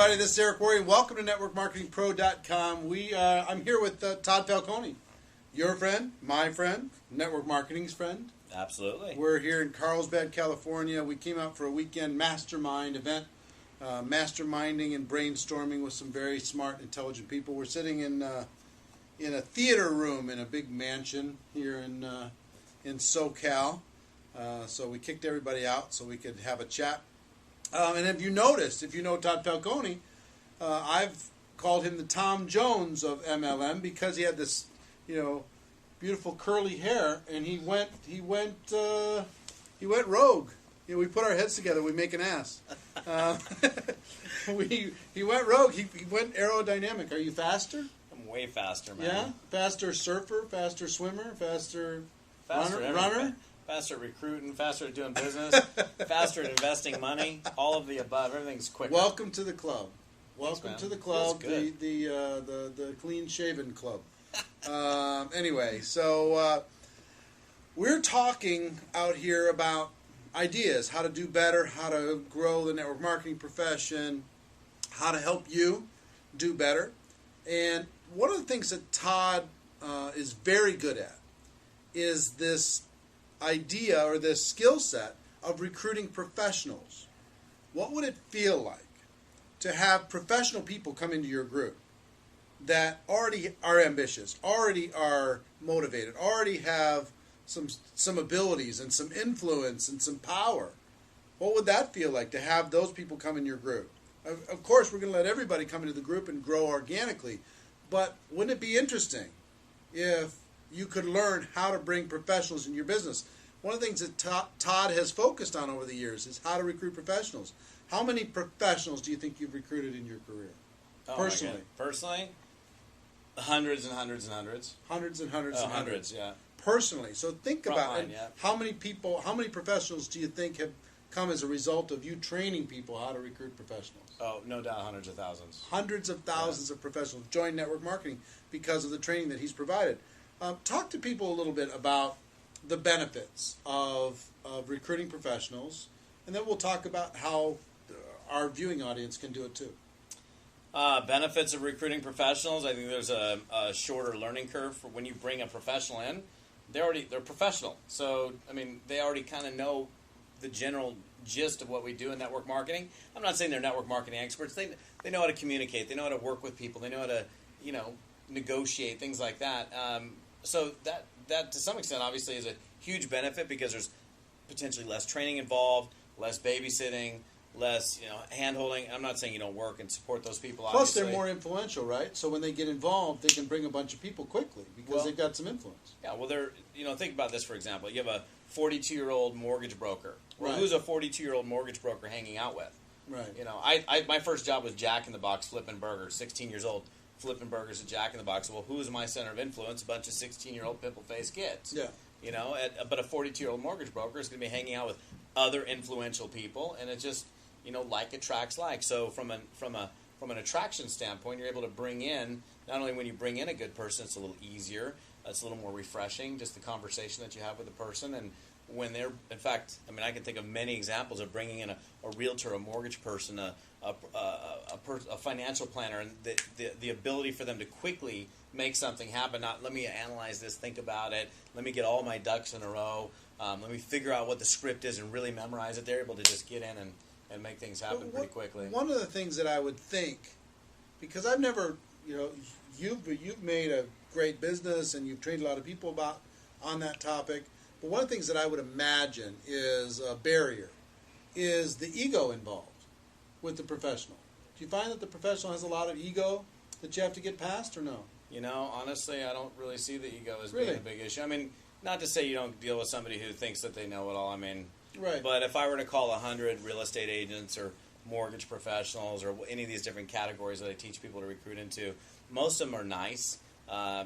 everybody. This is Eric Worre. Welcome to NetworkMarketingPro.com. I'm here with Todd Falcone, your friend, my friend, network marketing's friend. Absolutely. We're here in Carlsbad, California. We came out for a weekend mastermind event, masterminding and brainstorming with some very smart, intelligent people. We're sitting in a theater room in a big mansion here in SoCal. So we kicked everybody out so we could have a chat. And if you noticed, if you know Todd Falcone, I've called him the Tom Jones of MLM because he had this, beautiful curly hair, and he went rogue. We put our heads together, we make an ass. He went rogue. He went aerodynamic. Are you faster? I'm way faster, man. Yeah, faster surfer, faster swimmer, faster Faster runner. Faster at recruiting, faster at doing business, faster at investing money, all of the above. Everything's quicker. Welcome to the club. Welcome Thanks, to the Feels club, good. the clean-shaven club. Anyway, so we're talking out here about ideas, how to do better, how to grow the network marketing profession, how to help you do better. And one of the things that Todd is very good at is this idea or this skill set of recruiting professionals. What would it feel like to have professional people come into your group that already are ambitious, already are motivated, already have some abilities and some influence and some power? What would that feel like to have those people come in your group? Of course, we're going to let everybody come into the group and grow organically, but wouldn't it be interesting if you could learn how to bring professionals in your business? One of the things that Todd has focused on over the years is how to recruit professionals. How many professionals do you think you've recruited in your career? Personally? Personally? Hundreds and hundreds and hundreds. Hundreds and hundreds and hundreds. Yeah. Personally. So think about it. Yeah. How many professionals do you think have come as a result of you training people how to recruit professionals? Oh, no doubt hundreds of thousands. Hundreds of thousands of professionals join network marketing because of the training that he's provided. Talk to people a little bit about the benefits of recruiting professionals, and then we'll talk about how our viewing audience can do it too. Benefits of recruiting professionals. I think there's a shorter learning curve for when you bring a professional in. They're professional, so they already kind of know the general gist of what we do in network marketing. I'm not saying they're network marketing experts. They know how to communicate. They know how to work with people. They know how to negotiate, things like that. So that to some extent obviously is a huge benefit because there's potentially less training involved, less babysitting, less hand-holding. I'm not saying you don't work and support those people. Plus, obviously. they're more influential, right? So when they get involved, they can bring a bunch of people quickly because they've got some influence. Yeah, well, think about this, for example. You have a 42-year-old mortgage broker. Well, Right. Who's a 42-year-old mortgage broker hanging out with? Right. My first job was Jack in the Box flipping burgers, 16 years old. Flipping burgers at Jack in the Box. Well, who's my center of influence? A bunch of 16-year-old pimple-faced kids. Yeah. But a 42-year-old mortgage broker is going to be hanging out with other influential people, and it just, like attracts like. So from an attraction standpoint, you're able to bring in, not only when you bring in a good person, it's a little easier, it's a little more refreshing, just the conversation that you have with the person, and when they're, in fact, I can think of many examples of bringing in a realtor, a mortgage person, a financial planner, and the ability for them to quickly make something happen. Not let me analyze this, think about it, let me get all my ducks in a row, let me figure out what the script is and really memorize it. They're able to just get in and make things happen pretty quickly. One of the things that I would think, because I've never, you've made a great business and you've trained a lot of people on that topic. But one of the things that I would imagine is a barrier is the ego involved with the professional. Do you find that the professional has a lot of ego that you have to get past or no? Honestly, I don't really see the ego as Really? being a big issue. Not to say you don't deal with somebody who thinks that they know it all. Right. But if I were to call 100 real estate agents or mortgage professionals or any of these different categories that I teach people to recruit into, most of them are nice.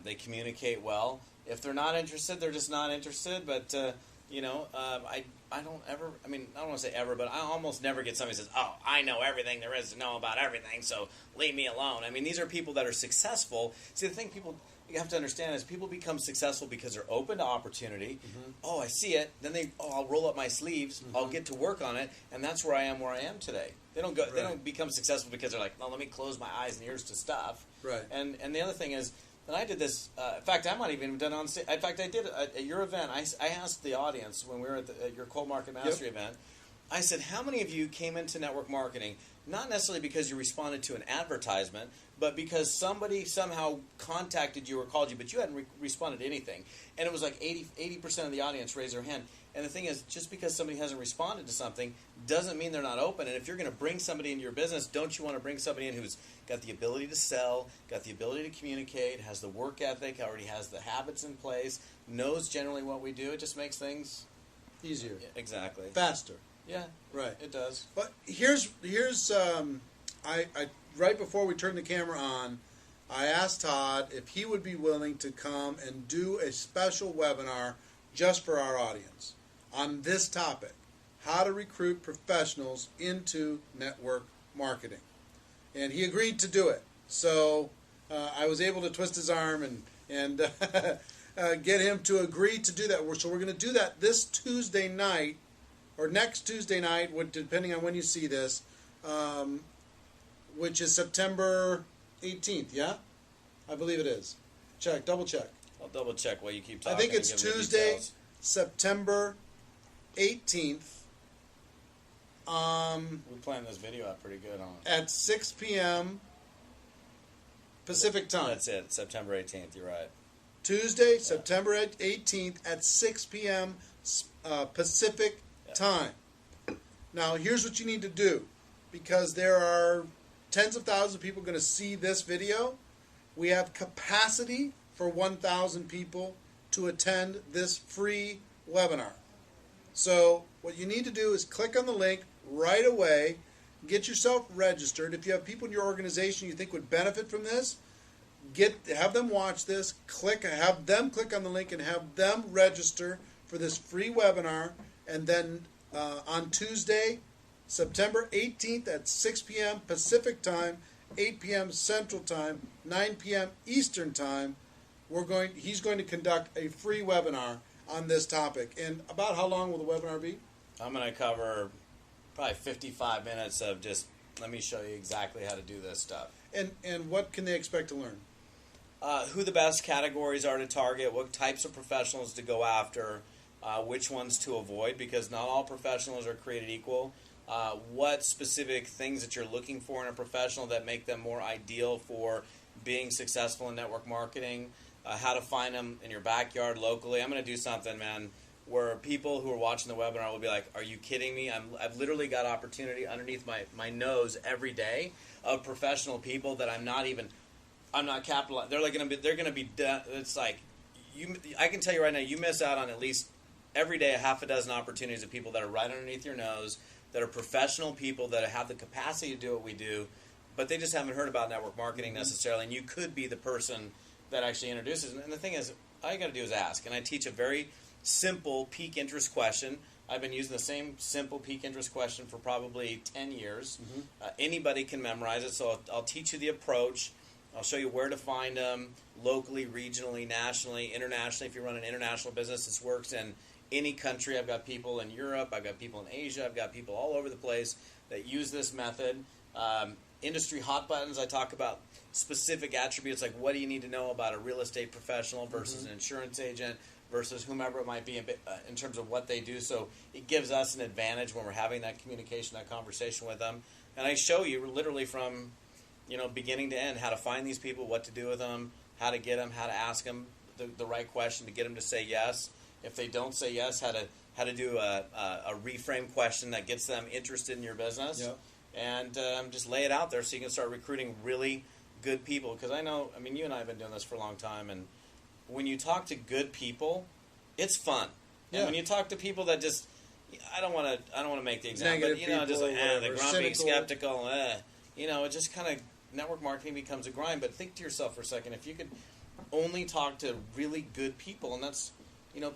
They communicate well. If they're not interested, they're just not interested. But, I don't ever, I don't want to say ever, but I almost never get somebody who says, oh, I know everything there is to know about everything, so leave me alone. These are people that are successful. See, the thing you have to understand is people become successful because they're open to opportunity. Oh, I see it. Then I'll roll up my sleeves. I'll get to work on it, and that's where I am today. They don't go. They don't become successful because they're like, no, let me close my eyes and ears to stuff. Right. And the other thing is, and I did this. In fact, I might even have done on stage. In fact, I did at your event. I asked the audience when we were at your Cold Market Mastery event. I said, how many of you came into network marketing not necessarily because you responded to an advertisement, but because somebody somehow contacted you or called you, but you hadn't responded to anything? And it was like 80% of the audience raised their hand. And the thing is, just because somebody hasn't responded to something doesn't mean they're not open. And if you're going to bring somebody into your business, don't you want to bring somebody in who's got the ability to sell, got the ability to communicate, has the work ethic, already has the habits in place, knows generally what we do? It just makes things easier. Yeah, exactly. Faster. Yeah, right. It does. But here's I right before we turned the camera on, I asked Todd if he would be willing to come and do a special webinar just for our audience on this topic: how to recruit professionals into network marketing. And he agreed to do it. So I was able to twist his arm and get him to agree to do that. So we're going to do that this Tuesday night, or next Tuesday night, depending on when you see this, which is September 18th, yeah? I believe it is. Double check. I'll double check while you keep talking. I think it's Tuesday, September 18th. We planned this video out pretty good on at 6 p.m. Pacific time. That's it, September 18th, you're right. Tuesday, September 18th at 6 p.m. Pacific time. Now, here's what you need to do, because there are tens of thousands of people going to see this video. We have capacity for 1,000 people to attend this free webinar. So what you need to do is click on the link right away, get yourself registered. If you have people in your organization you think would benefit from this, have them watch this, have them click on the link and have them register for this free webinar. And then on Tuesday, September 18th at 6 p.m. Pacific time, 8 p.m. Central time, 9 p.m. Eastern time, he's going to conduct a free webinar on this topic. And about how long will the webinar be? I'm going to cover probably 55 minutes of just, let me show you exactly how to do this stuff. And what can they expect to learn? Who the best categories are to target, what types of professionals to go after, which ones to avoid, because not all professionals are created equal. What specific things that you're looking for in a professional that make them more ideal for being successful in network marketing, how to find them in your backyard locally. I'm going to do something, man, where people who are watching the webinar will be like, are you kidding me? I've literally got opportunity underneath my nose every day of professional people that I'm not capitalizing. They're going to be done. It's like, I can tell you right now, you miss out on at least every day a half a dozen opportunities of people that are right underneath your nose, that are professional people that have the capacity to do what we do, but they just haven't heard about network marketing necessarily, and you could be the person that actually introduces. And the thing is, all you got to do is ask. And I teach a very simple peak interest question. I've been using the same simple peak interest question for probably 10 years. Anybody can memorize it, so I'll teach you the approach. I'll show you where to find them locally, regionally, nationally, internationally. If you run an international business, this works in any country. I've got people in Europe. I've got people in Asia. I've got people all over the place that use this method. Industry hot buttons, I talk about specific attributes, like what do you need to know about a real estate professional versus an insurance agent versus whomever it might be in terms of what they do. So it gives us an advantage when we're having that communication, that conversation with them. And I show you literally from beginning to end how to find these people, what to do with them, how to get them, how to ask them the right question to get them to say yes. If they don't say yes, how to do a reframe question that gets them interested in your business. Yep. And just lay it out there so you can start recruiting really good people. Because you and I have been doing this for a long time, and when you talk to good people, it's fun. Yeah. And when you talk to people that just, I don't want to make the example, but just like they're grumpy, skeptical, it just kind of, network marketing becomes a grind. But think to yourself for a second, if you could only talk to really good people, and that's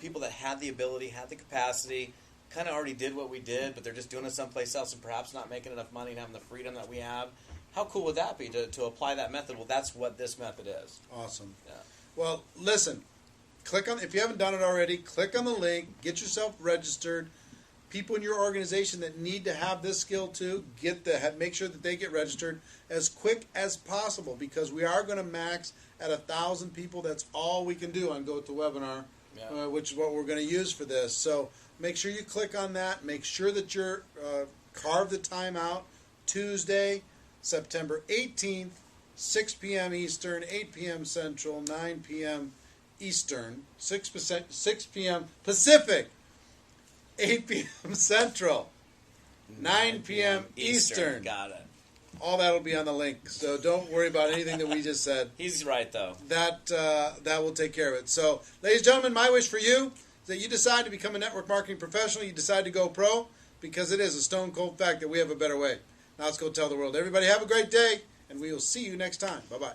people that had the ability, had the capacity, kind of already did what we did, but they're just doing it someplace else and perhaps not making enough money and having the freedom that we have. How cool would that be to apply that method? Well, that's what this method is. Awesome. Yeah. Well, listen. If you haven't done it already, click on the link. Get yourself registered. People in your organization that need to have this skill too, make sure that they get registered as quick as possible, because we are going to max at 1,000 people. That's all we can do on GoToWebinar, which is what we're going to use for this. So make sure you click on that. Make sure that you're carve the time out. Tuesday, September 18th, 6 p.m. Eastern, 8 p.m. Central, 9 p.m. Eastern, 6 p.m. Pacific, 8 p.m. Central, 9 p.m. Eastern. Got it. All that will be on the link, so don't worry about anything that we just said. He's right, though. That will take care of it. So, ladies and gentlemen, my wish for you is that you decide to become a network marketing professional. You decide to go pro, because it is a stone cold fact that we have a better way. Now let's go tell the world. Everybody have a great day, and we will see you next time. Bye-bye.